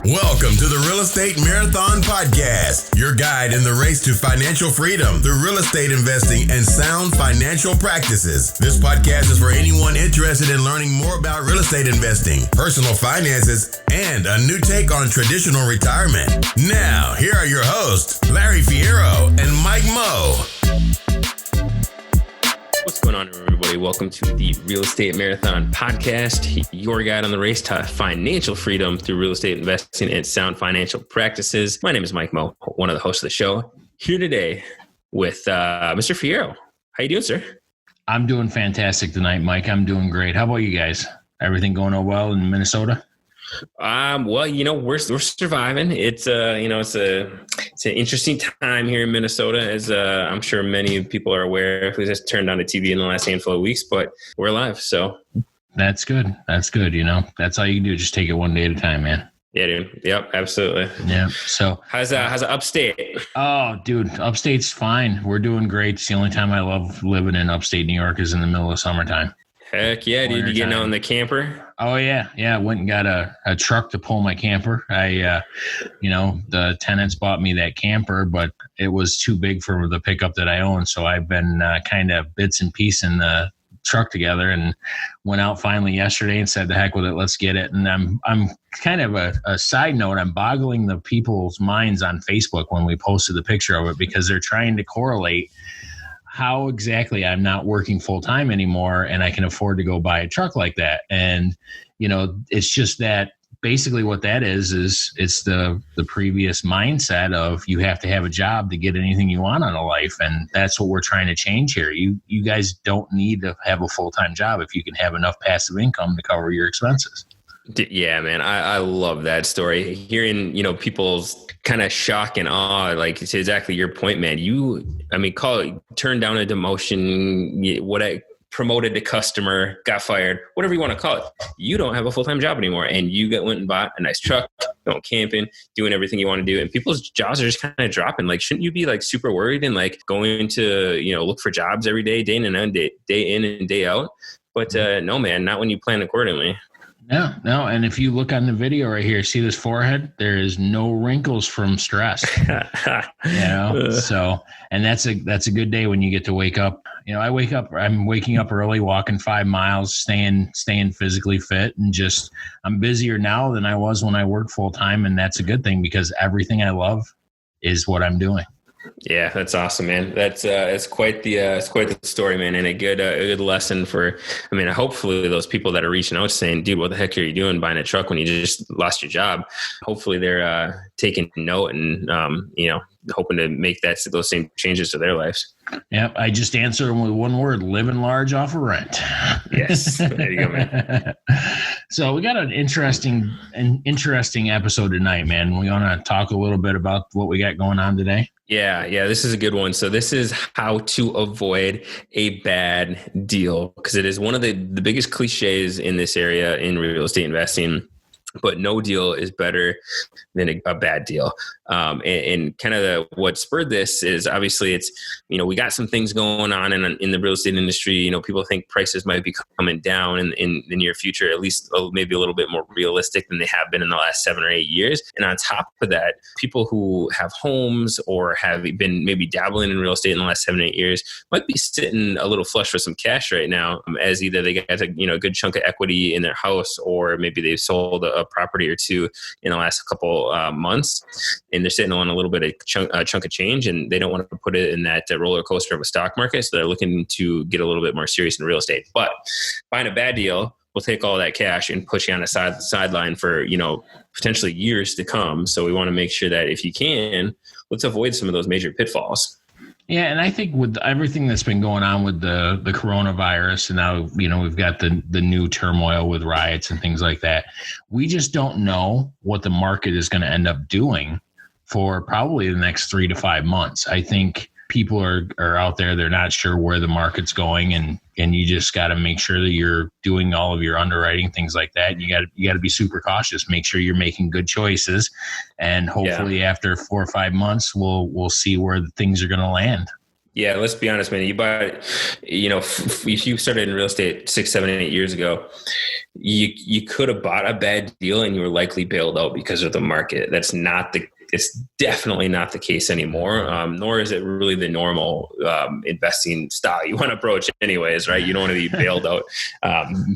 Welcome to the Real Estate Marathon Podcast, your guide in the race to financial freedom through real estate investing and sound financial practices. This podcast is for anyone interested in learning more about real estate investing, personal finances, and a new take on traditional retirement. Now, here are your hosts, Larry Fierro and Mike Moe. What's going on, everybody? Welcome to the Real Estate Marathon Podcast, your guide on the race to financial freedom through real estate investing and sound financial practices. My name is Mike Moe, one of the hosts of the show, here today with Mr. Fierro. How you doing, sir? I'm doing fantastic tonight, Mike. I'm doing great. How about you guys? Everything going on well in Minnesota? Well, we're surviving. It's it's an interesting time here in Minnesota, as I'm sure many people are aware if we just turned on the TV in the last handful of weeks, but we're alive. So that's good. That's good. That's all you can do. Just take it one day at a time, man. Yeah, dude. Yep, absolutely. Yeah. So how's upstate? Oh, dude, upstate's fine. We're doing great. It's the only time I love living in upstate New York is in the middle of summertime. Heck yeah, dude. You getting out in the camper? Oh, yeah. Yeah, I went and got a truck to pull my camper. The tenants bought me that camper, but it was too big for the pickup that I own. So I've been kind of bits and pieces in the truck together and went out finally yesterday and said, the heck with it, let's get it. And I'm kind of a side note. I'm boggling the people's minds on Facebook when we posted the picture of it because they're trying to correlate how exactly I'm not working full time anymore and I can afford to go buy a truck like that. And, it's just that basically what that is it's the previous mindset of you have to have a job to get anything you want out of life. And that's what we're trying to change here. You guys don't need to have a full-time job if you can have enough passive income to cover your expenses. Yeah, man, I love that story. Hearing, people's kind of shock and awe, like it's exactly your point, man. Call it turn down a demotion, promoted a customer, got fired, whatever you want to call it. You don't have a full-time job anymore, and you went and bought a nice truck, going camping, doing everything you want to do, and people's jobs are just kind of dropping. Like, shouldn't you be like super worried and like going to look for jobs every day, day in and day out? But no, man, not when you plan accordingly. No. And if you look on the video right here, see this forehead? There is no wrinkles from stress. So, and that's a good day when you get to wake up. I'm waking up early, walking 5 miles, staying physically fit, and I'm busier now than I was when I worked full time. And that's a good thing because everything I love is what I'm doing. Yeah, that's awesome, man. That's it's quite the story, man, and a good lesson for. Hopefully those people that are reaching out saying, "Dude, what the heck are you doing buying a truck when you just lost your job?" Hopefully they're taking note and hoping to make those same changes to their lives. Yep, I just answered them with one word: living large off of rent. Yes, there you go, man. So we got an interesting episode tonight, man. We want to talk a little bit about what we got going on today. Yeah, this is a good one. So this is how to avoid a bad deal, because it is one of the biggest cliches in this area in real estate investing. But no deal is better than a bad deal. And kind of what spurred this is obviously it's, we got some things going on in the real estate industry. People think prices might be coming down in the near future, at least maybe a little bit more realistic than they have been in the last 7 or 8 years. And on top of that, people who have homes or have been maybe dabbling in real estate in the last 7 or 8 years might be sitting a little flush with some cash right now, as either they got a good chunk of equity in their house, or maybe they've sold a property or two in the last couple months, and they're sitting on a little bit of chunk of change, and they don't want to put it in that roller coaster of a stock market. So they're looking to get a little bit more serious in real estate. But buying a bad deal will take all that cash and put you on a sideline for potentially years to come. So we want to make sure that if you can, let's avoid some of those major pitfalls. Yeah, and I think with everything that's been going on with the coronavirus, and now we've got the new turmoil with riots and things like that, we just don't know what the market is going to end up doing for probably the next 3 to 5 months. I think people are out there, they're not sure where the market's going, and you just got to make sure that you're doing all of your underwriting, things like that. You got to be super cautious, make sure you're making good choices, and hopefully after 4 or 5 months, we'll see where things are going to land. Yeah, let's be honest, man. You buy, if you started in real estate 6, 7, 8 years ago, you could have bought a bad deal and you were likely bailed out because of the market. It's definitely not the case anymore. Nor is it really the normal investing style you want to approach anyways, right? You don't want to be bailed out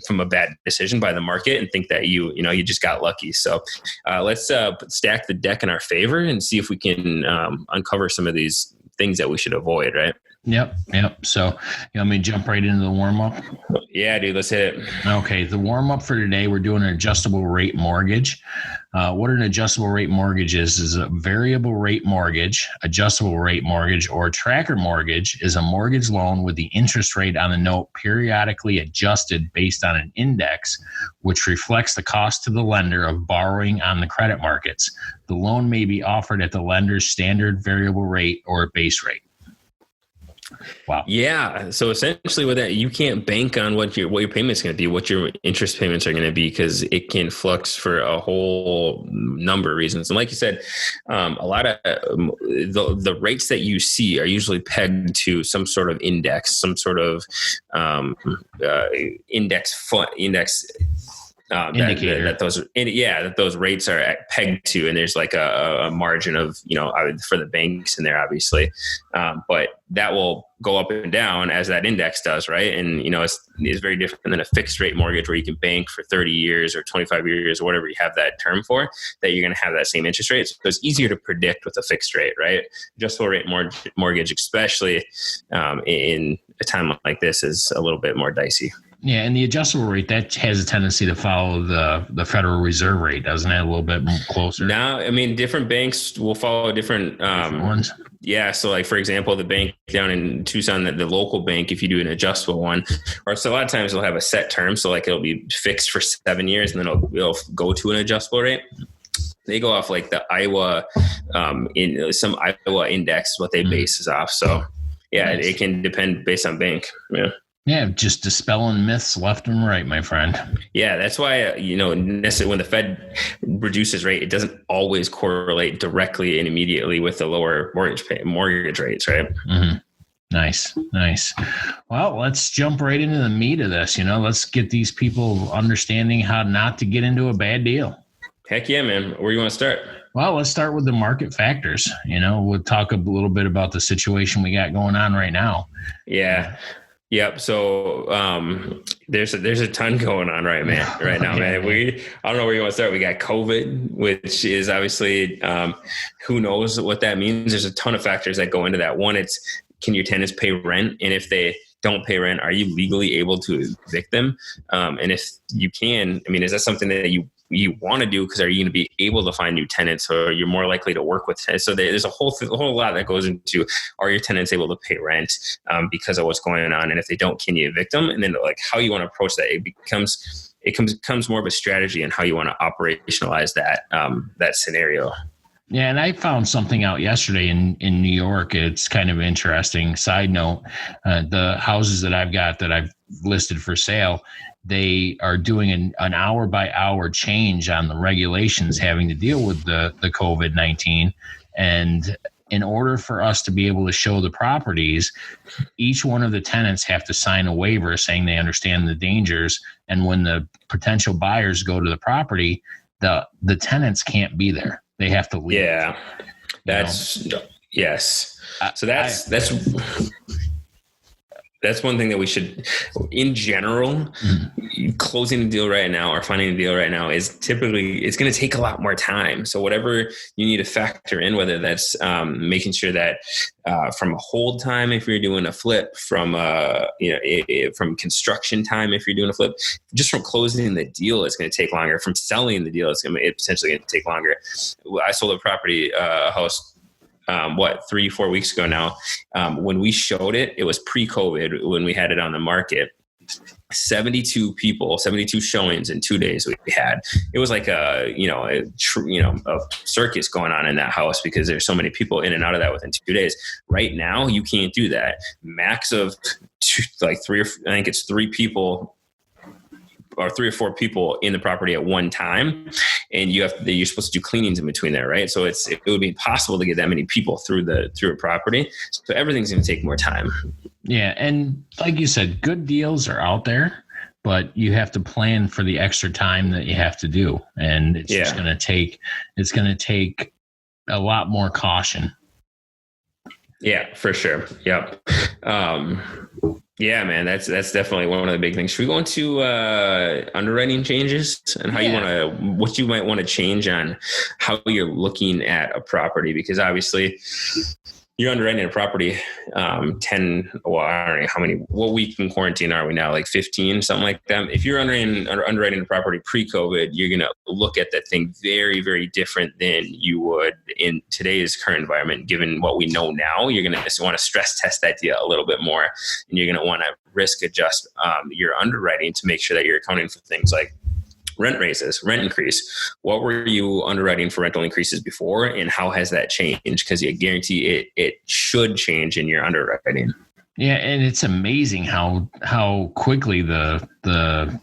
from a bad decision by the market and think that you just got lucky. So let's stack the deck in our favor and see if we can uncover some of these things that we should avoid, right? Yep. So you want me to jump right into the warm-up? Yeah, dude, let's hit it. Okay, the warm-up for today, we're doing an adjustable rate mortgage. What an adjustable rate mortgage is a variable rate mortgage, adjustable rate mortgage, or tracker mortgage is a mortgage loan with the interest rate on the note periodically adjusted based on an index, which reflects the cost to the lender of borrowing on the credit markets. The loan may be offered at the lender's standard variable rate or base rate. Wow. Yeah. So essentially with that, you can't bank on what your payment's going to be, what your interest payments are going to be, because it can flux for a whole number of reasons. And like you said, a lot of the rates that you see are usually pegged to some sort of index, some sort of index indicator that those rates are pegged to, and there's like a margin of for the banks in there, obviously, but that will go up and down as that index does, right? And it's very different than a fixed rate mortgage where you can bank for 30 years or 25 years or whatever you have that term for, that you're going to have that same interest rate. So it's easier to predict with a fixed rate, right? Adjustable rate mortgage, especially in a time like this, is a little bit more dicey. Yeah, and the adjustable rate, that has a tendency to follow the Federal Reserve rate, doesn't it? A little bit closer. No, I mean, different banks will follow different ones. Yeah, so like, for example, the bank down in Tucson, the local bank, if you do an adjustable one, or so a lot of times they'll have a set term. So like it'll be fixed for 7 years and then it'll go to an adjustable rate. They go off like the Iowa, some Iowa index, what they bases off. So yeah, nice. It can depend based on bank. Yeah. Yeah, just dispelling myths left and right, my friend. Yeah, that's why, when the Fed reduces rate, it doesn't always correlate directly and immediately with the lower mortgage rates, right? Mm-hmm. Nice. Well, let's jump right into the meat of this. Let's get these people understanding how not to get into a bad deal. Heck yeah, man. Where do you want to start? Well, let's start with the market factors. We'll talk a little bit about the situation we got going on right now. Yeah. Yep. So there's a ton going on right now, man. I don't know where you want to start. We got COVID, which is obviously who knows what that means. There's a ton of factors that go into that. One, it's, can your tenants pay rent? And if they don't pay rent, are you legally able to evict them? And if you can, is that something that you want to do? Because are you going to be able to find new tenants, or you're more likely to work with tenants? So there's a whole lot that goes into, are your tenants able to pay rent because of what's going on? And if they don't, can you evict them? And then like how you want to approach that, it becomes more of a strategy and how you want to operationalize that scenario. Yeah, and I found something out yesterday in New York. It's kind of interesting. Side note, the houses that I've got that I've listed for sale, they are doing an hour by hour change on the regulations having to deal with the COVID-19. And in order for us to be able to show the properties, each one of the tenants have to sign a waiver saying they understand the dangers. And when the potential buyers go to the property, the tenants can't be there. They have to leave. Yeah, yes. So that's one thing that we should, in general, closing a deal right now or finding a deal right now is typically, it's going to take a lot more time. So whatever you need to factor in, whether that's making sure that from a hold time, if you're doing a flip, from from construction time, if you're doing a flip, just from closing the deal, it's going to take longer. From selling the deal, it's potentially going to take longer. I sold a property, a house, 3-4 weeks ago now. When we showed it, it was pre-COVID when we had it on the market. 72 showings in 2 days we had. It was like a circus going on in that house because there's so many people in and out of that within 2 days. Right now, you can't do that. Max of 3 people or 3 or 4 people in the property at one time, and you're supposed to do cleanings in between there, right? So it would be impossible to get that many people through a property. So everything's going to take more time. Yeah, and like you said, good deals are out there, but you have to plan for the extra time that you have to do, and it's just going to take a lot more caution. Yeah, for sure. Yep. Yeah, man, that's definitely one of the big things. Should we go into underwriting changes and how what you might want to change on how you're looking at a property? Because obviously you're underwriting a property, I don't know how many, what week in quarantine are we now? Like 15, something like that. If you're underwriting a property pre-COVID, you're going to look at that thing very, very different than you would in today's current environment. Given what we know now, you're going to want to stress test that deal a little bit more, and you're going to want to risk adjust your underwriting to make sure that you're accounting for things like rent raises, rent increase. What were you underwriting for rental increases before, and how has that changed? Because I guarantee it should change in your underwriting. Yeah, and it's amazing how quickly the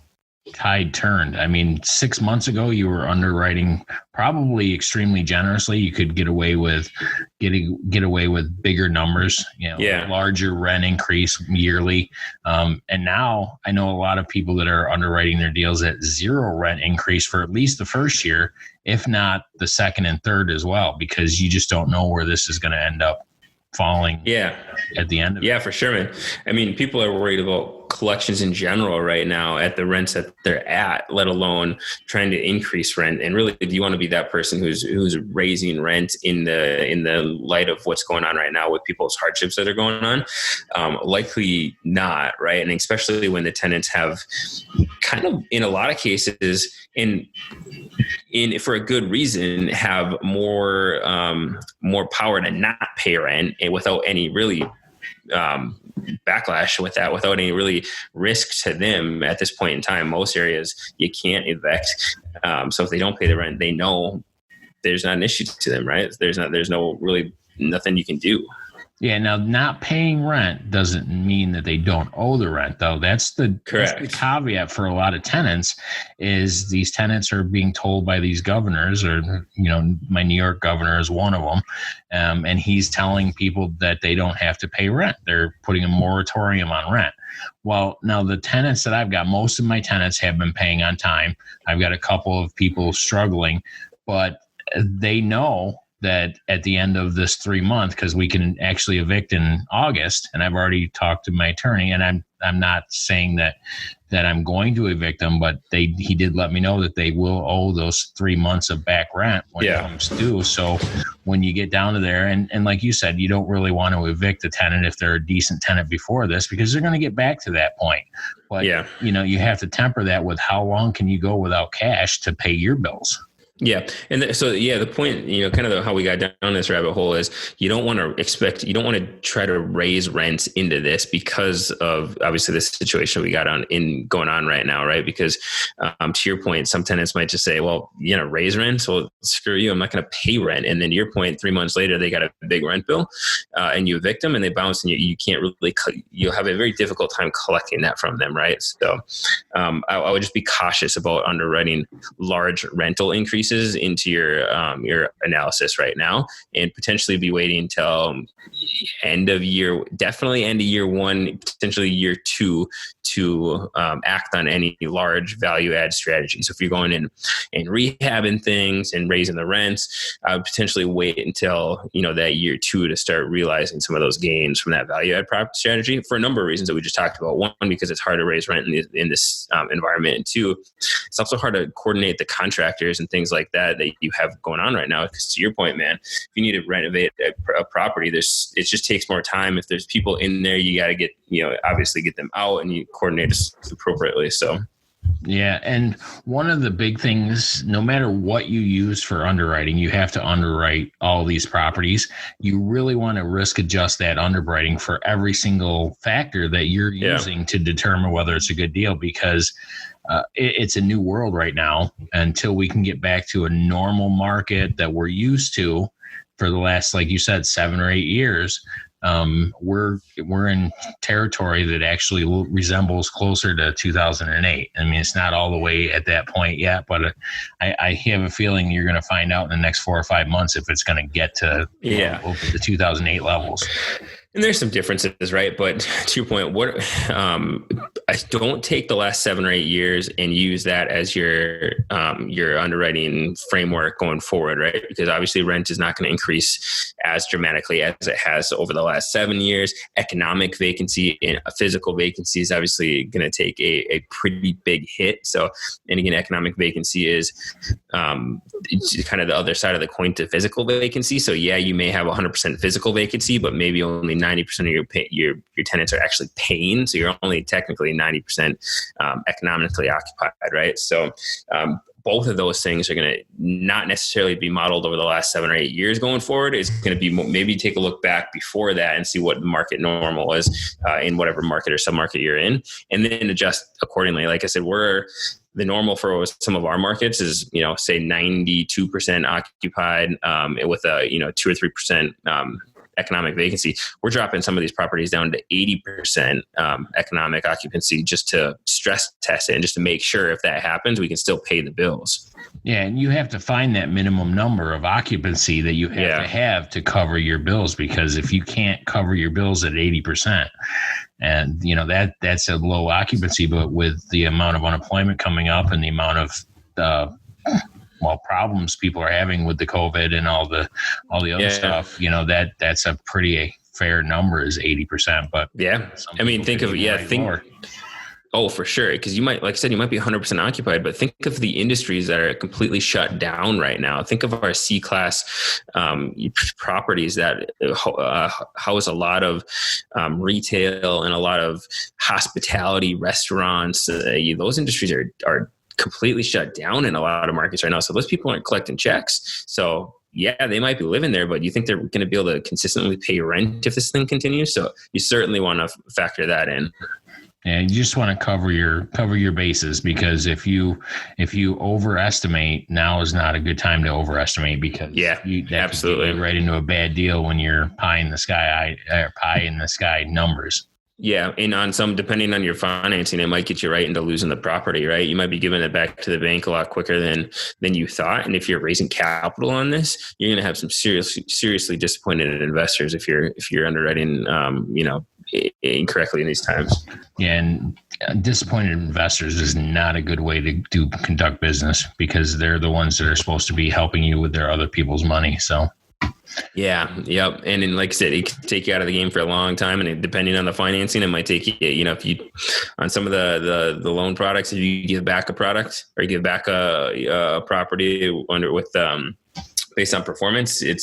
tide turned. I mean, 6 months ago, you were underwriting probably extremely generously. You could get away with bigger numbers, larger rent increase yearly. And now I know a lot of people that are underwriting their deals at 0 rent increase for at least the first year, if not the second and third as well, because you just don't know where this is going to end up falling at the end of it. Yeah, for sure, man. I mean, people are worried about collections in general right now at the rents that they're at, let alone trying to increase rent. And really, do you want to be that person who's raising rent in the light of what's going on right now with people's hardships that are going on? Likely not, right? And especially when the tenants have kind of, in a lot of cases, in for a good reason, have more power to not pay rent, and without any really backlash with that, without any really risk to them at this point in time. Most areas you can't evict. So if they don't pay the rent, they know there's not an issue to them, right? There's no really nothing you can do. Yeah. Now, not paying rent doesn't mean that they don't owe the rent, though. That's the caveat for a lot of tenants. Is these tenants are being told by these governors, or my New York governor is one of them, and he's telling people that they don't have to pay rent. They're putting a moratorium on rent. Well, now the tenants that I've got, most of my tenants have been paying on time. I've got a couple of people struggling, but they know that at the end of this 3 month, because we can actually evict in August, and I've already talked to my attorney, and I'm not saying that I'm going to evict them, but he did let me know that they will owe those 3 months of back rent when it comes due. So when you get down to there, and like you said, you don't really want to evict a tenant if they're a decent tenant before this, because they're going to get back to that point. But you have to temper that with how long can you go without cash to pay your bills. Yeah. And the point, kind of how we got down this rabbit hole is you don't want to try to raise rents into this because of obviously this situation we got going on right now. Right. Because to your point, some tenants might just say, well, raise rent. So screw you. I'm not going to pay rent. And then to your point, 3 months later, they got a big rent bill and you evict them and they bounce, and you can't really, you'll have a very difficult time collecting that from them. Right. So I would just be cautious about underwriting large rental increases into your analysis right now, and potentially be waiting until end of year 1, potentially year 2 to act on any large value add strategies. So if you're going in and rehabbing things and raising the rents, I would potentially wait until that year 2 to start realizing some of those gains from that value add property strategy for a number of reasons that we just talked about. One, because it's hard to raise rent in this environment, and 2, it's also hard to coordinate the contractors and things like that you have going on right now. Because to your point, man, if you need to renovate a property, it just takes more time. If there's people in there, you got to get obviously get them out, and you coordinate appropriately. So yeah, and one of the big things, no matter what you use for underwriting, you have to underwrite all these properties. You really want to risk adjust that underwriting for every single factor that you're using to determine whether it's a good deal, because it's a new world right now. Until we can get back to a normal market that we're used to for the last, like you said, 7 or 8 years, we're in territory that actually resembles closer to 2008. I mean, it's not all the way at that point yet, but I have a feeling you're going to find out in the next 4 or 5 months if it's going to get to over the 2008 levels. And there's some differences, right? But to your point, I don't take the last 7 or 8 years and use that as your underwriting framework going forward, right? Because obviously rent is not going to increase as dramatically as it has over the last 7 years. Economic vacancy and physical vacancy is obviously going to take a pretty big hit. So, and again, economic vacancy is it's kind of the other side of the coin to physical vacancy. So yeah, you may have 100% physical vacancy, but maybe only 90% of your tenants are actually paying. So you're only technically 90% economically occupied, right? So both of those things are going to not necessarily be modeled over the last 7 or 8 years going forward. It's going to be maybe take a look back before that and see what the market normal is in whatever market or submarket you're in, and then adjust accordingly. Like I said, the normal for some of our markets is, say 92% occupied with a, 2 or 3% economic vacancy. We're dropping some of these properties down to 80% economic occupancy just to stress test it and just to make sure if that happens, we can still pay the bills. Yeah, and you have to find that minimum number of occupancy that you have to cover your bills, because if you can't cover your bills at 80%, and that's a low occupancy, but with the amount of unemployment coming up and the amount of problems people are having with the COVID and all the other stuff, that's a pretty fair number is 80%. But yeah, I mean, oh, for sure. Because you might, like I said, you might be 100% occupied, but think of the industries that are completely shut down right now. Think of our C-class properties that house a lot of retail and a lot of hospitality, restaurants. Those industries are completely shut down in a lot of markets right now. So those people aren't collecting checks. So yeah, they might be living there, but you think they're going to be able to consistently pay rent if this thing continues? So you certainly want to factor that in. Yeah, you just want to cover your bases, because if you overestimate, now is not a good time to overestimate, because absolutely could get right into a bad deal when you're pie in the sky numbers. Yeah, and depending on your financing, it might get you right into losing the property, right? You might be giving it back to the bank a lot quicker than you thought. And if you're raising capital on this, you're going to have some seriously disappointed investors if you're underwriting, incorrectly in these times. Yeah, and disappointed investors is not a good way to conduct business, because they're the ones that are supposed to be helping you with their other people's money. So. Yeah. Yep. And then, like I said, it could take you out of the game for a long time. And depending on the financing, it might take you, if you, on some of the loan products, if you give back a product or you give back a property based on performance, it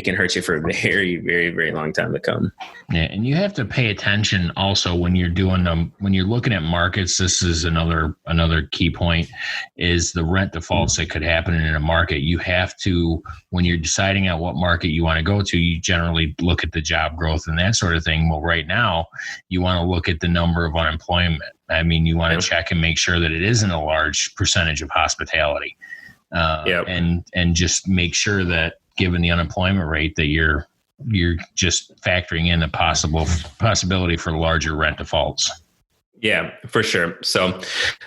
can hurt you for a very, very, very long time to come. Yeah. And you have to pay attention also when you're looking at markets. This is another key point, is the rent defaults that could happen in a market. You have to, when you're deciding out what market you want to go to, you generally look at the job growth and that sort of thing. Well, right now you want to look at the number of unemployment. I mean, you want to check and make sure that it isn't a large percentage of hospitality. And just make sure that, given the unemployment rate, that you're just factoring in the possibility for larger rent defaults. Yeah, for sure. So to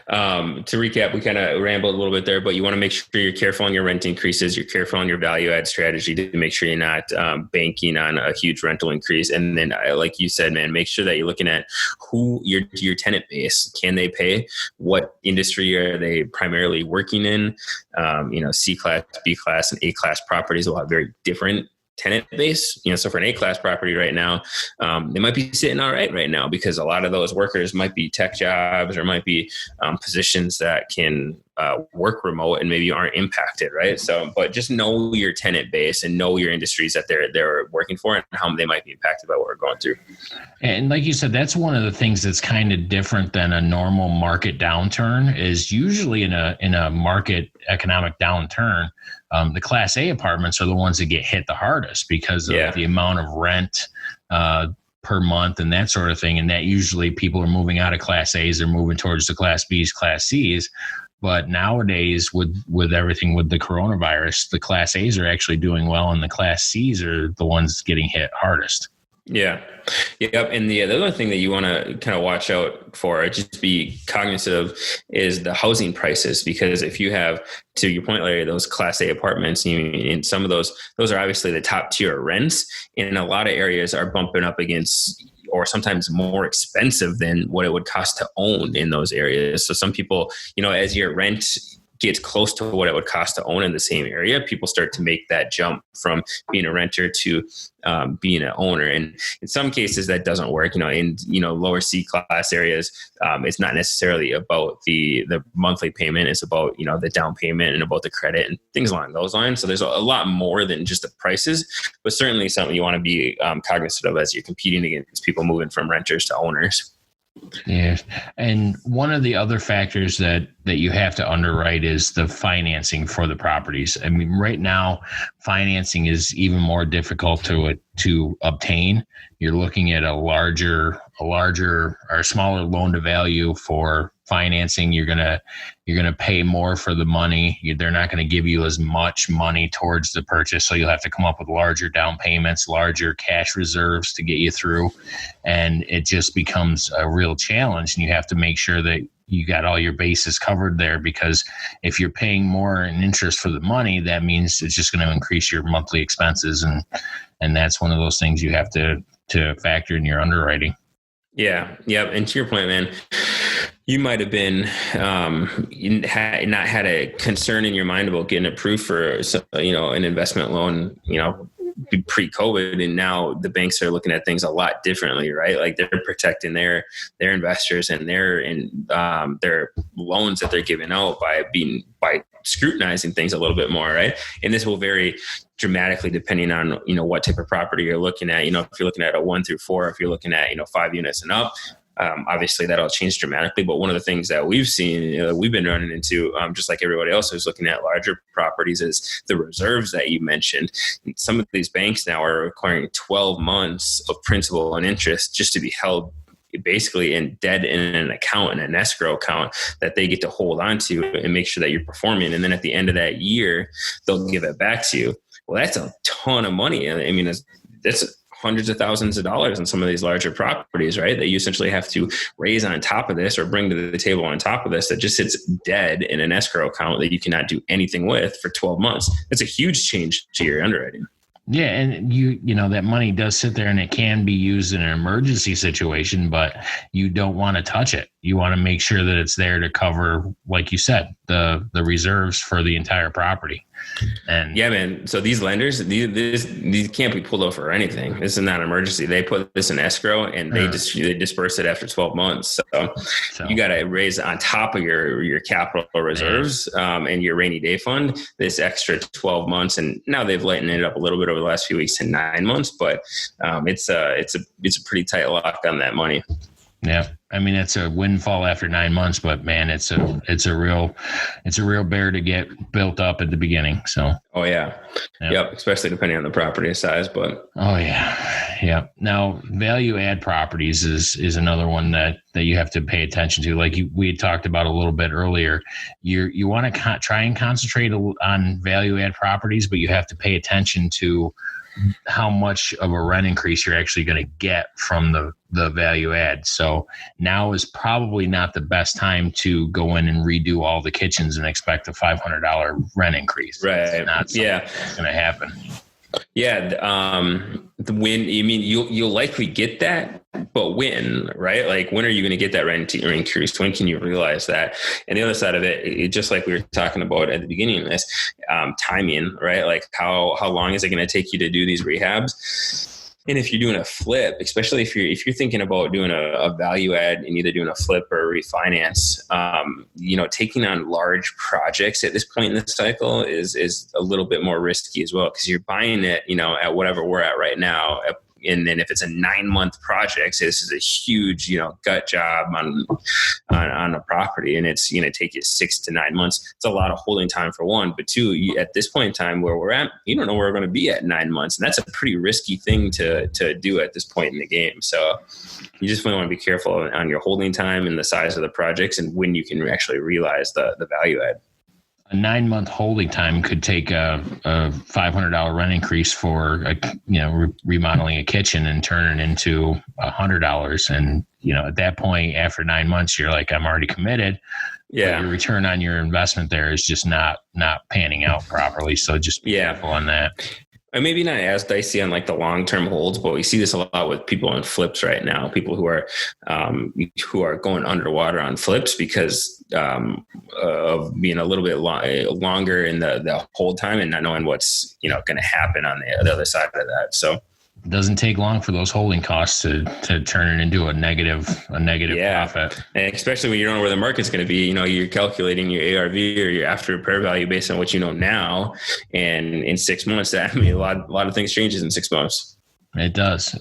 recap, we kind of rambled a little bit there, but you want to make sure you're careful on your rent increases. You're careful on your value add strategy to make sure you're not banking on a huge rental increase. And then, like you said, man, make sure that you're looking at who your tenant base. Can they pay? What industry are they primarily working in? C-class, B-class, and A-class properties will have very different tenant base. So for an A-class property right now, they might be sitting all right now, because a lot of those workers might be tech jobs or might be positions that can work remote and maybe aren't impacted, right? So, but just know your tenant base and know your industries that they're working for and how they might be impacted by what we're going through. And like you said, that's one of the things that's kind of different than a normal market downturn. Is usually in a market economic downturn, the Class A apartments are the ones that get hit the hardest because of the amount of rent per month and that sort of thing. And that usually people are moving out of Class A's, they're moving towards the Class B's, Class C's. But nowadays, with everything with the coronavirus, the Class A's are actually doing well, and the Class C's are the ones getting hit hardest. Yeah. Yep. And the other thing that you want to kind of watch out for, just be cognizant of, is the housing prices. Because if you have, to your point, Larry, those Class A apartments, and some of those are obviously the top tier rents, and a lot of areas are bumping up against, or sometimes more expensive than what it would cost to own in those areas. So some people, as your rent gets close to what it would cost to own in the same area, people start to make that jump from being a renter to being an owner. And in some cases that doesn't work, in lower C class areas. It's not necessarily about the monthly payment. It's about, the down payment and about the credit and things along those lines. So there's a lot more than just the prices, but certainly something you want to be cognizant of as you're competing against people moving from renters to owners. Yeah. And one of the other factors that you have to underwrite is the financing for the properties. I mean, right now, financing is even more difficult to obtain. You're looking at a larger or smaller loan to value for financing. You're gonna pay more for the money. They're not going to give you as much money towards the purchase, so you'll have to come up with larger down payments, larger cash reserves to get you through, and it just becomes a real challenge. And you have to make sure that you got all your bases covered there, because if you're paying more in interest for the money, that means it's just going to increase your monthly expenses, and that's one of those things you have to factor in your underwriting. Yeah. Yep. And to your point, man, you might have been not had a concern in your mind about getting approved for an investment loan, pre-COVID, and now the banks are looking at things a lot differently, right? Like they're protecting their investors and their loans that they're giving out by scrutinizing things a little bit more, right? And this will vary dramatically depending on what type of property you're looking at. If you're looking at a 1 through 4, if you're looking at 5 units and up. Obviously that'll change dramatically, but one of the things that we've seen, we've been running into, just like everybody else who's looking at larger properties, is the reserves that you mentioned. And some of these banks now are requiring 12 months of principal and interest just to be held basically in dead in an account, in an escrow account that they get to hold on to and make sure that you're performing. And then at the end of that year, they'll give it back to you. Well, that's a ton of money. I mean, that's hundreds of thousands of dollars in some of these larger properties, right? That you essentially have to raise on top of this or bring to the table on top of this, that just sits dead in an escrow account that you cannot do anything with for 12 months. It's a huge change to your underwriting. Yeah. And that money does sit there and it can be used in an emergency situation, but you don't want to touch it. You want to make sure that it's there to cover, like you said, the reserves for the entire property. And yeah, man. So these lenders, these can't be pulled over or anything. This is not an emergency. They put this in escrow and they disperse it after 12 months. So you got to raise on top of your capital reserves and your rainy day fund this extra 12 months. And now they've lightened it up a little bit over the last few weeks to 9 months, but it's a pretty tight lock on that money. Yeah. I mean, it's a windfall after 9 months, but man, it's a real bear to get built up at the beginning. So, oh yeah. Yep. Especially depending on the property size, but. Oh yeah. Yeah. Now value add properties is another one that you have to pay attention to. Like we had talked about a little bit earlier, you want to try and concentrate on value add properties, but you have to pay attention to how much of a rent increase you're actually going to get from the value add. So now is probably not the best time to go in and redo all the kitchens and expect a $500 rent increase. Right. It's not something that's going to happen. Yeah. When you mean you'll likely get that, but when, right? Like when are you going to get that rent increase? When can you realize that? And the other side of it, just like we were talking about at the beginning of this, timing, right? Like how long is it going to take you to do these rehabs? And if you're doing a flip, especially if you're thinking about doing a value add and either doing a flip or a refinance, taking on large projects at this point in the cycle is a little bit more risky as well, because you're buying it, at whatever we're at right now. And then if it's a 9-month project, say this is a huge, gut job on a property, and it's going to take you 6 to 9 months. It's a lot of holding time for one, but two, at this point in time where we're at, you don't know where we're going to be at 9 months. And that's a pretty risky thing to do at this point in the game. So you just really want to be careful on your holding time and the size of the projects and when you can actually realize the value add. A 9-month holding time could take a $500 rent increase for remodeling a kitchen and turn it into $100. And at that point, after 9 months, you're like, I'm already committed. Yeah, your return on your investment there is just not panning out properly. So just be careful on that. And maybe not as dicey on like the long-term holds, but we see this a lot with people on flips right now. People who are going underwater on flips because of being a little bit longer in the hold time and not knowing what's going to happen on the other side of that. So it doesn't take long for those holding costs to turn it into a negative profit. And especially when you don't know where the market's going to be, you're calculating your ARV or your after repair value based on what you know now. And in 6 months, a lot of things changes in 6 months. It does.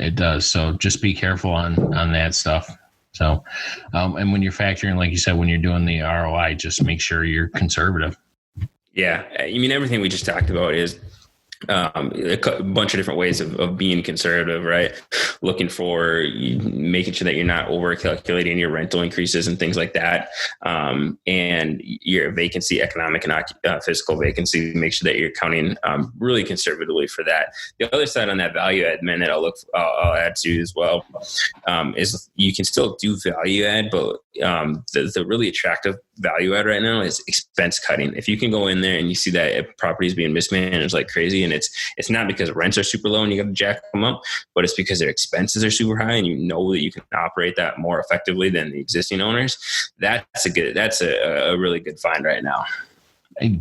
So just be careful on that stuff. So, and when you're factoring, like you said, when you're doing the ROI, just make sure you're conservative. Yeah. I mean, everything we just talked about is a bunch of different ways of being conservative, right? Looking for making sure that you're not over calculating your rental increases and things like that. And your vacancy, economic and physical vacancy, make sure that you're counting really conservatively for that. The other side on that value add, man, that I'll add to as well, is you can still do value add, but the really attractive value add right now is expense cutting. If you can go in there and you see that property is being mismanaged like crazy, and it's not because rents are super low and you got to jack them up, but it's because their expenses are super high and you know that you can operate that more effectively than the existing owners. That's a really good find right now.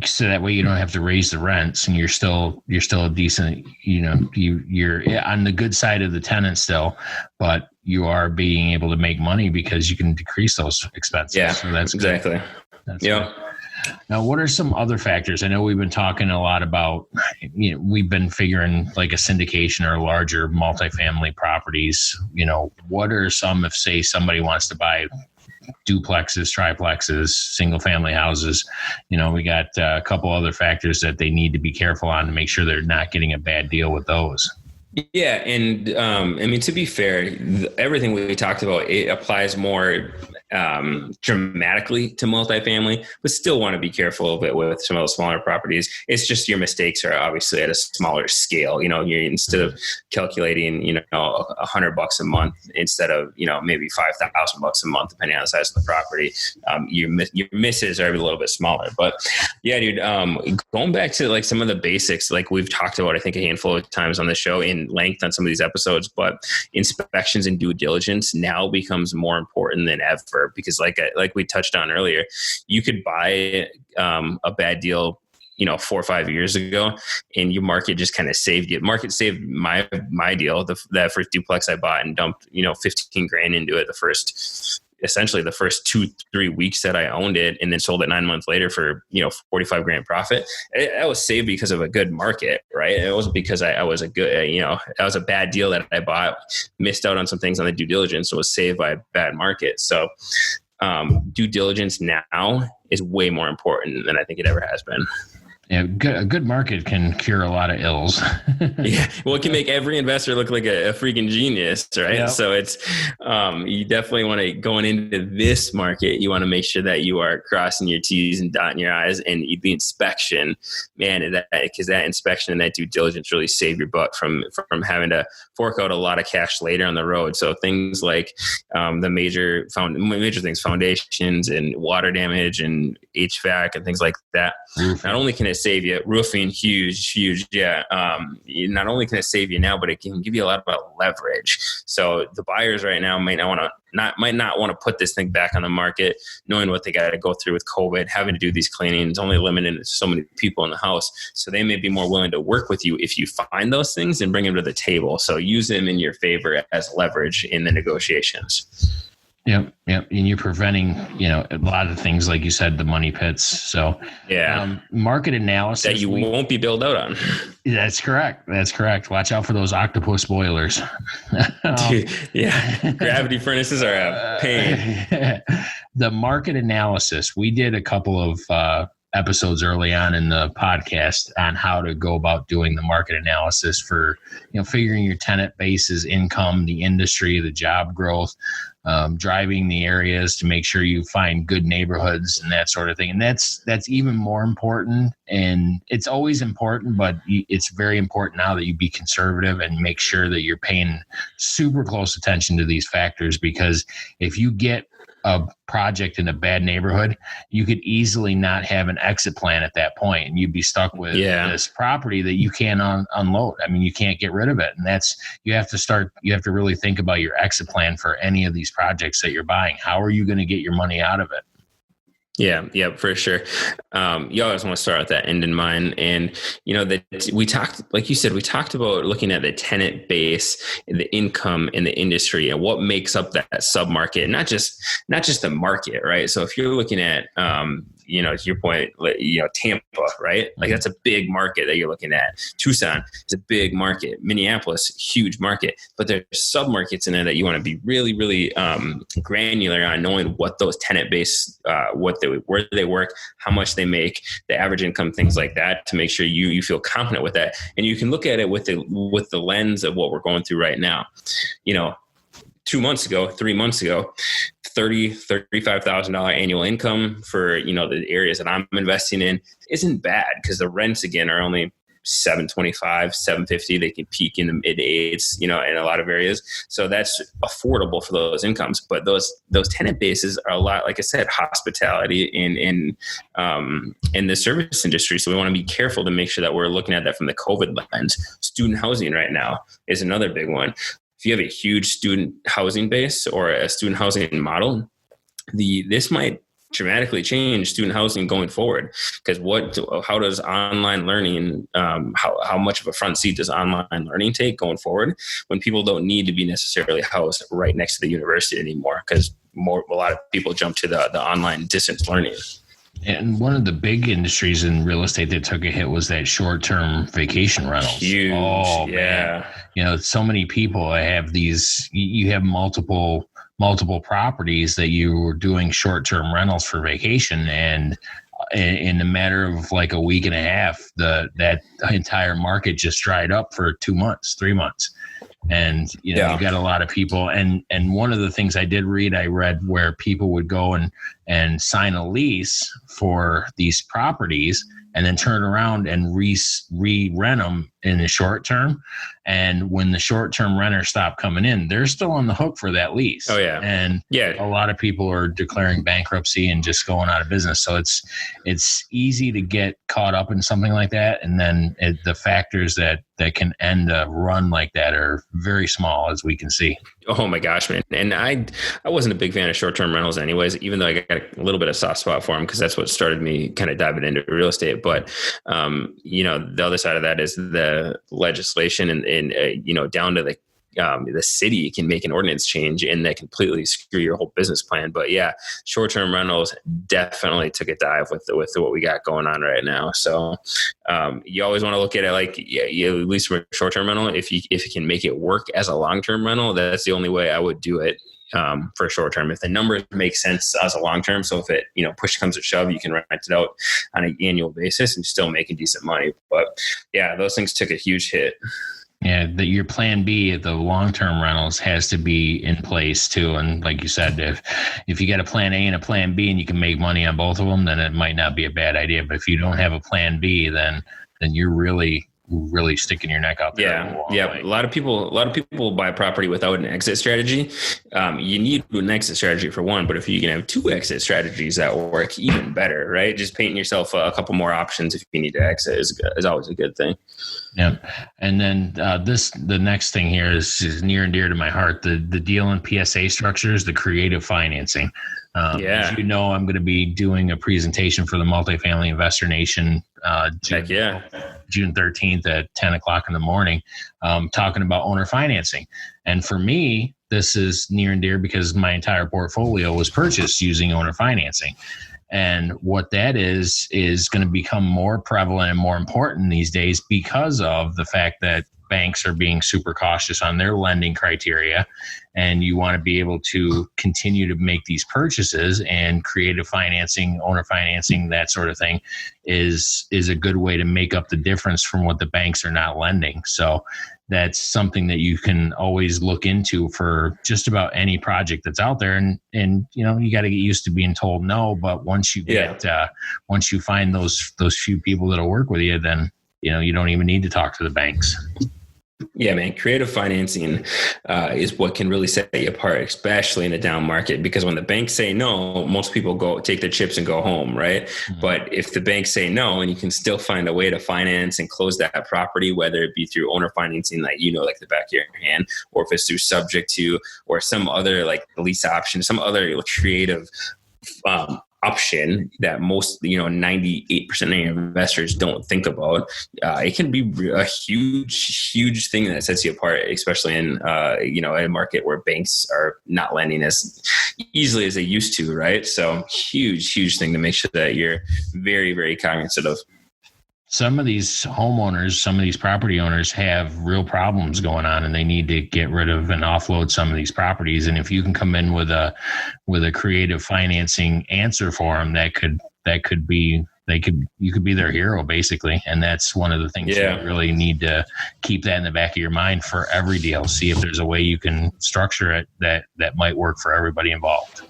So that way you don't have to raise the rents and you're still a decent, you're on the good side of the tenant still, but you are being able to make money because you can decrease those expenses. Yeah, so that's exactly. Good. That's yeah. Good. Now, what are some other factors? I know we've been talking a lot about, we've been figuring like a syndication or larger multifamily properties. What are some, if say somebody wants to buy duplexes, triplexes, single family houses, we got a couple other factors that they need to be careful on to make sure they're not getting a bad deal with those. Yeah. And to be fair, everything we talked about, it applies more dramatically to multifamily, but still want to be careful a bit with some of those smaller properties. It's just your mistakes are obviously at a smaller scale. You're instead of calculating, $100 a month instead of, maybe $5,000 a month, depending on the size of the property. Your misses are a little bit smaller, but yeah, dude, going back to like some of the basics, like we've talked about, I think a handful of times on the show in length on some of these episodes, but inspections and due diligence now becomes more important than ever. Because like we touched on earlier, you could buy a bad deal, 4 or 5 years ago, and your market just kind of saved you. Market saved my deal, that first duplex I bought and dumped, $15,000 into it essentially the first 2-3 weeks that I owned it, and then sold it 9 months later for, $45,000 profit. That was saved because of a good market, right? It wasn't because I was a good, that was a bad deal that I bought, missed out on some things on the due diligence, so was saved by a bad market. So due diligence now is way more important than I think it ever has been. Yeah, a good market can cure a lot of ills. Yeah, well, it can make every investor look like a freaking genius, right? Yep. So it's you definitely want to, going into this market, you want to make sure that you are crossing your T's and dotting your I's, and the inspection, man, because that inspection and that due diligence really save your butt from having to fork out a lot of cash later on the road. So things like the major things, foundations and water damage and HVAC and things like that. Not only can it save you, roofing, huge. Yeah. Not only can it save you now, but it can give you a lot of leverage. So the buyers right now might not want to put this thing back on the market, knowing what they got to go through with COVID, having to do these cleanings, only limited so many people in the house. So they may be more willing to work with you if you find those things and bring them to the table. So use them in your favor as leverage in the negotiations. Yep. And you're preventing, a lot of things, like you said, the money pits. So yeah, market analysis that you won't be billed out on. That's correct. Watch out for those octopus boilers. Dude, yeah. Gravity furnaces are a pain. The market analysis, we did a couple of episodes early on in the podcast on how to go about doing the market analysis for, figuring your tenant base's income, the industry, the job growth, driving the areas to make sure you find good neighborhoods and that sort of thing. And that's even more important. And it's always important, but it's very important now that you be conservative and make sure that you're paying super close attention to these factors, because if you get a project in a bad neighborhood, you could easily not have an exit plan at that point, and you'd be stuck with this property that you can't unload. I mean, you can't get rid of it. And you have to really think about your exit plan for any of these projects that you're buying. How are you going to get your money out of it? Yeah, for sure. You always want to start with that end in mind. And, we talked about looking at the tenant base, the income in the industry, and what makes up that sub-market, not just the market, right? So if you're looking at, to your point, Tampa, right? Like that's a big market that you're looking at. Tucson is a big market. Minneapolis, huge market. But there's sub-markets in there that you want to be really, really granular on, knowing what those tenant base, where they work, how much they make, the average income, things like that, to make sure you feel confident with that. And you can look at it with the lens of what we're going through right now. 3 months ago, $35,000 annual income for, the areas that I'm investing in isn't bad, because the rents again are only $725, $750. They can peak in the mid $8s, in a lot of areas. So that's affordable for those incomes. But those tenant bases are a lot, like I said, hospitality in the service industry. So we want to be careful to make sure that we're looking at that from the COVID lens. Student housing right now is another big one. If you have a huge student housing base or a student housing model, this might dramatically change student housing going forward. Because how does online learning, how much of a front seat does online learning take going forward, when people don't need to be necessarily housed right next to the university anymore? Because a lot of people jump to the online distance learning. And one of the big industries in real estate that took a hit was that short-term vacation rentals. Huge. Oh, yeah. Man. So many people have these, you have multiple properties that you were doing short-term rentals for vacation, and in a matter of like a week and a half, that entire market just dried up for 2 months, 3 months. And, you got a lot of people. And one of the things I read where people would go and sign a lease for these properties and then turn around and re-rent them in the short term. And when the short-term renters stop coming in, they're still on the hook for that lease. Oh, yeah. And a lot of people are declaring bankruptcy and just going out of business. So it's easy to get caught up in something like that. And then the factors that can end a run like that are very small, as we can see. Oh my gosh, man. And I wasn't a big fan of short-term rentals anyways, even though I got a little bit of soft spot for them, because that's what started me kind of diving into real estate. But, the other side of that is the legislation and down to the city can make an ordinance change and that completely screw your whole business plan. But yeah, short-term rentals definitely took a dive with what we got going on right now. So you always want to look at it like, at least for a short-term rental, if you can make it work as a long-term rental, that's the only way I would do it. For short term, if the numbers make sense as a long term, so if it push comes to shove, you can rent it out on an annual basis and still making decent money. But yeah, those things took a huge hit. Yeah, your plan B at the long-term rentals has to be in place too. And like you said, if you got a plan A and a plan B and you can make money on both of them, then it might not be a bad idea. But if you don't have a plan B, then you're really sticking your neck out there. Yeah. A lot of people buy property without an exit strategy. You need an exit strategy for one, but if you can have two exit strategies that work, even better, right? Just painting yourself a couple more options if you need to exit is always a good thing. Yeah. And then the next thing here is near and dear to my heart, the deal in PSA structures, the creative financing. As you know, I'm going to be doing a presentation for the Multifamily Investor Nation June 13th at 10 o'clock in the morning, talking about owner financing. And for me, this is near and dear because my entire portfolio was purchased using owner financing. And what that is going to become more prevalent and more important these days because of the fact that banks are being super cautious on their lending criteria, and you want to be able to continue to make these purchases, and creative financing, owner financing, that sort of thing is a good way to make up the difference from what the banks are not lending. So that's something that you can always look into for just about any project that's out there. And you know, you got to get used to being told no, but once you get, once you find those few people that'll work with you, then, you know, you don't even need to talk to the banks. Yeah, man. Creative financing is what can really set you apart, especially in a down market, because when the banks say no, most people go take their chips and go home, right? Mm-hmm. But if the banks say no, and you can still find a way to finance and close that property, whether it be through owner financing, like, you know, like the back of your hand, or if it's through subject to, or some other like lease option, some other creative option that most, 98% of investors don't think about, it can be a huge thing that sets you apart, especially in, a market where banks are not lending as easily as they used to, right? So huge thing to make sure that you're very, very cognizant of. Some of these homeowners, some of these property owners have real problems going on, and they need to get rid of and offload some of these properties. And if you can come in with a creative financing answer for them, you could be their hero, basically. And that's one of the things you really need to keep that in the back of your mind for every deal. See if there's a way you can structure it that might work for everybody involved.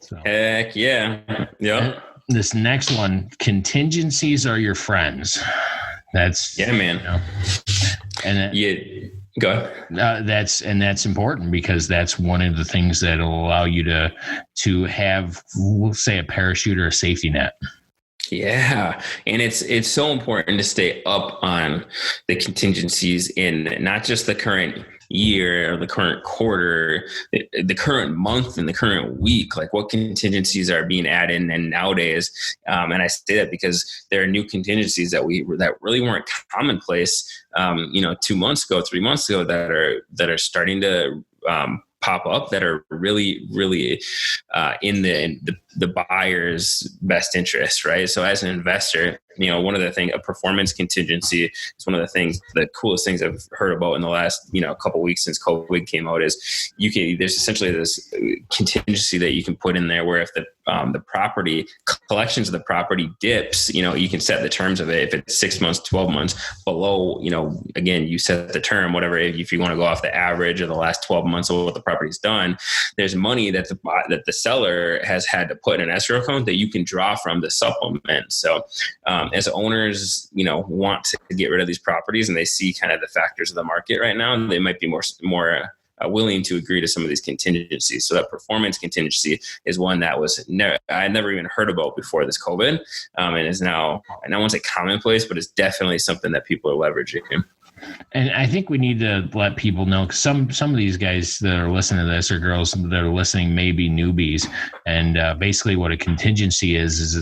So. Heck yeah. Yeah. This next one, contingencies are your friends. That's man. And go ahead. That's important, because that's one of the things that will allow you to have, we'll say, a parachute or a safety net. Yeah. And it's so important to stay up on the contingencies in not just the current year or the current quarter, the current month and the current week, like what contingencies are being added and nowadays. And I say that because there are new contingencies that really weren't commonplace, 2 months ago, 3 months ago, that are starting to, pop up, that are really, really in the buyer's best interest, right? So as an investor, one of the things, a performance contingency is one of the coolest things I've heard about in the last, couple of weeks since COVID came out, is there's essentially this contingency that you can put in there where if the property collections of the property dips, you can set the terms of it. If it's 6 months, 12 months below, again, you set the term, whatever, if you want to go off the average of the last 12 months of what the property's done, there's money that the seller has had to put in an escrow account that you can draw from to supplement. So, as owners, want to get rid of these properties and they see kind of the factors of the market right now, they might be more willing to agree to some of these contingencies. So that performance contingency is one that I never even heard about before this COVID, and is now, and I won't say commonplace, but it's definitely something that people are leveraging. And I think we need to let people know, because some of these guys that are listening to this, or girls that are listening, may be newbies. And basically what a contingency is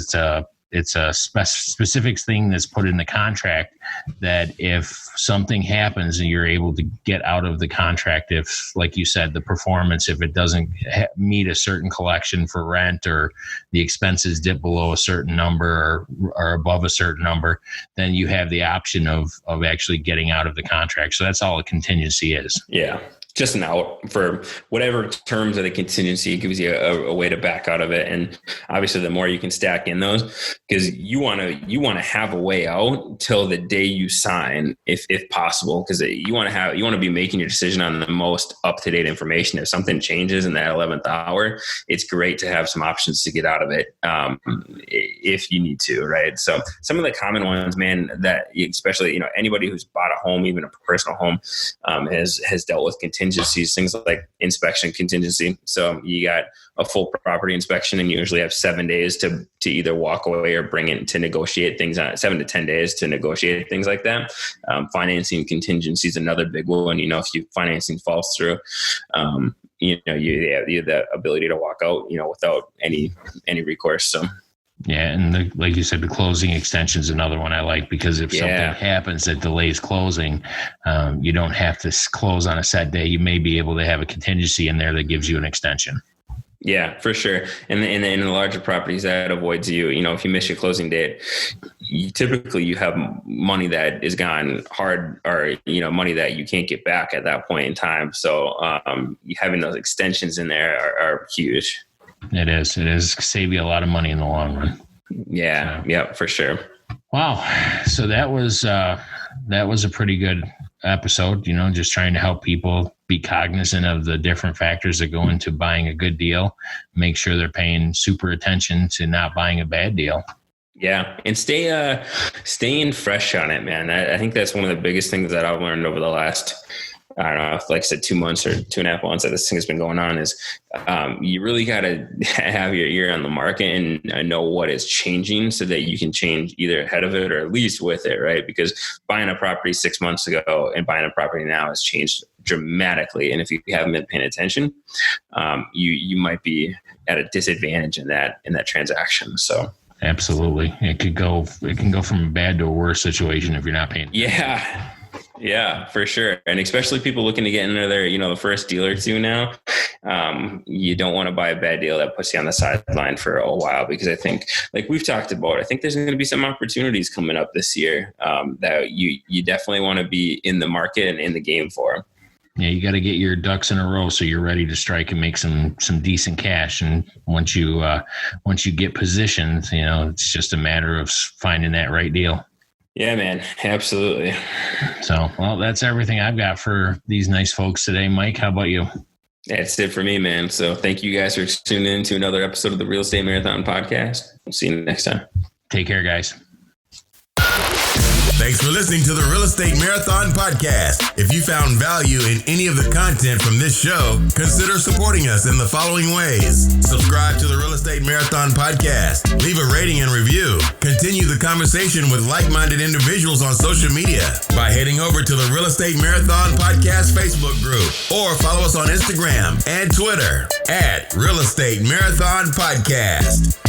it's a specific thing that's put in the contract that if something happens and you're able to get out of the contract, if, like you said, the performance, if it doesn't meet a certain collection for rent, or the expenses dip below a certain number or above a certain number, then you have the option of actually getting out of the contract. So that's all a contingency is. Yeah. Just an out for whatever terms of the contingency. It gives you a way to back out of it. And obviously the more you can stack in those, because you want to have a way out till the day you sign, if possible, because you want to be making your decision on the most up-to-date information. If something changes in that 11th hour, it's great to have some options to get out of it, if you need to, right? So some of the common ones, man, that especially, anybody who's bought a home, even a personal home, has dealt with contingencies, things like inspection contingency. So you got a full property inspection and you usually have 7 days to either walk away or bring it to negotiate things on 7 to 10 days to negotiate things like that. Financing contingency is another big one. If you financing falls through, you have the ability to walk out, without any recourse. So. Yeah, and like you said, the closing extension is another one I like, because if something happens that delays closing, you don't have to close on a set day. You may be able to have a contingency in there that gives you an extension. Yeah, for sure. And in the larger properties, that avoids you, if you miss your closing date, typically you have money that is gone hard, or, you know, money that you can't get back at that point in time. So having those extensions in there are huge. It is save you a lot of money in the long run. Yeah. So. Yeah, for sure. Wow. So that was a pretty good episode, you know, just trying to help people be cognizant of the different factors that go into buying a good deal, make sure they're paying super attention to not buying a bad deal. Yeah. And staying fresh on it, man. I think that's one of the biggest things that I've learned over the last, I don't know, like I said, 2 months or 2.5 months that this thing has been going on is you really got to have your ear on the market and know what is changing so that you can change either ahead of it or at least with it, right? Because buying a property 6 months ago and buying a property now has changed dramatically. And if you haven't been paying attention, you might be at a disadvantage in that transaction. So. Absolutely. It can go from a bad to a worse situation if you're not paying attention. Yeah, for sure. And especially people looking to get into their, you know, the first deal or two now. You don't want to buy a bad deal that puts you on the sideline for a while, because I think, like we've talked about, I think there's going to be some opportunities coming up this year that you definitely want to be in the market and in the game for. Yeah, you got to get your ducks in a row so you're ready to strike and make some decent cash. And once you get positioned, you know, it's just a matter of finding that right deal. Yeah, man, absolutely. So, well, that's everything I've got for these nice folks today. Mike, how about you? That's it for me, man. So thank you guys for tuning in to another episode of the Real Estate Marathon Podcast. We'll see you next time. Take care, guys. Thanks for listening to the Real Estate Marathon Podcast. If you found value in any of the content from this show, consider supporting us in the following ways. Subscribe to the Real Estate Marathon Podcast. Leave a rating and review. Continue the conversation with like-minded individuals on social media by heading over to the Real Estate Marathon Podcast Facebook group, or follow us on Instagram and Twitter at Real Estate Marathon Podcast.